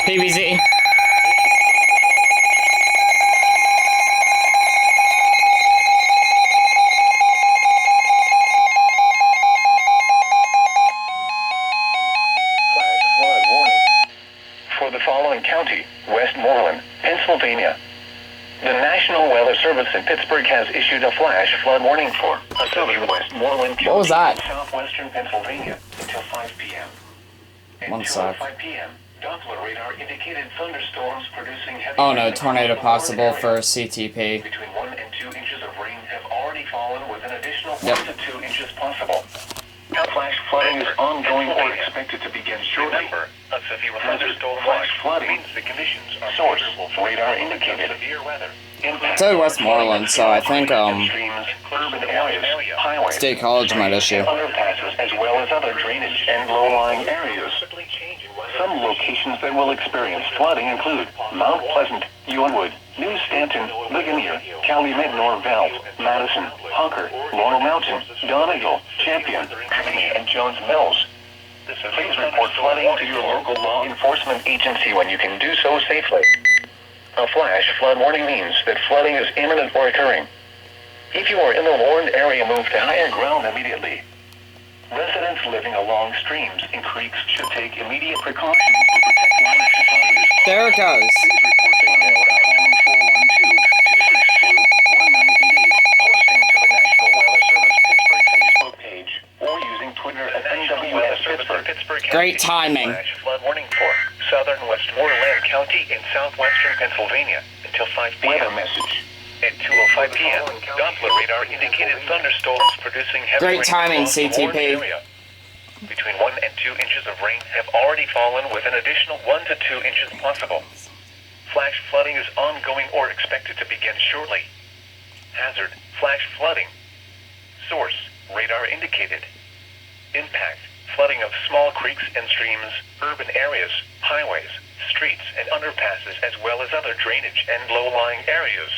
PBZ. Flood warning for the following county: Westmoreland, Pennsylvania. The National Weather Service in Pittsburgh has issued a flash flood warning for southern Westmoreland County, What was that? southwestern Pennsylvania until 5 p.m. At One sec. 2:05 p.m., Doppler radar indicated thunderstorms producing heavy Oh no, rain tornado across the possible Warren for area. CTP. Between 1 and 2 inches of rain have already fallen, with an additional Yep. 1 to 2 inches possible. Flash flooding is ongoing or expected to begin shortly. Remember, a severe Hazard thunderstorm flash watch flooding. means the conditions are Source favorable for radar storms and indicated. severe weather. Impact It's in Westmoreland, so I think streams, urban areas, highways, State College might issue. underpasses, as well as other drainage and low-lying areas. Possibly change in weather Some locations that will experience flooding include Mount Pleasant, Ewenwood, New Stanton, Ligonier, Calumet Norvell, Madison, Hunker, Laurel Mountain, Donegal, Champion, Acme, and Jones Mills. Please report flooding to your local law enforcement agency when you can do so safely. A flash flood warning means that flooding is imminent or occurring. If you are in the warned area, move to higher ground immediately. Residents living along streams and creeks should take immediate precautions to protect lives and property. There it goes. Please report flooding by calling 412-262-1988, posting to the National Weather Service Pittsburgh Facebook page, or using Twitter at NWS Pittsburgh. Great timing. Flash flood warning for southern Westmoreland County in southwestern Pennsylvania until 5 Weather p.m. message. At 2:05 p.m., Doppler radar indicated thunderstorms producing heavy Great rain timing, across the Warren CTP. area. Between 1 and 2 inches of rain have already fallen, with an additional 1 to 2 inches possible. Flash flooding is ongoing or expected to begin shortly. Hazard: flash flooding. Source: radar indicated. Impact: flooding of small creeks and streams, urban areas, highways, streets, and underpasses, as well as other drainage and low-lying areas.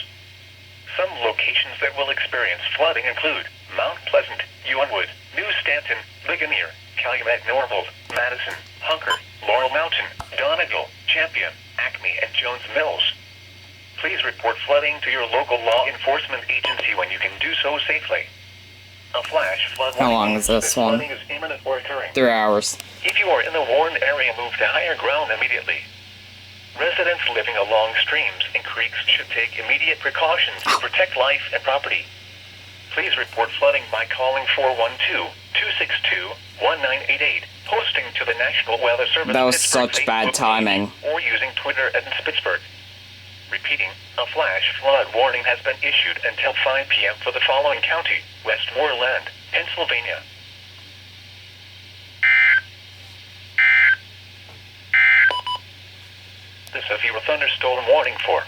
Some locations that will experience flooding include Mount Pleasant, Ewenwood, New Stanton, Ligonier, Calumet Norville, Madison, Hunker, Laurel Mountain, Donegal, Champion, Acme, and Jones Mills. Please report flooding to your local law enforcement agency when you can do so safely. A flash flood How long warning is this means that one? flooding is imminent or occurring. 3 hours. If you are in the warned area, move to higher ground immediately. Residents living along streams and creeks should take immediate precautions to protect life and property. Please report flooding by calling 412-262-1988, posting to the National Weather Service That was Pittsburgh such bad Facebook timing. page, or using Twitter at Pittsburgh. Repeating, a flash flood warning has been issued until 5 p.m. for the following county: Westmoreland, Pennsylvania. The severe thunderstorm warning for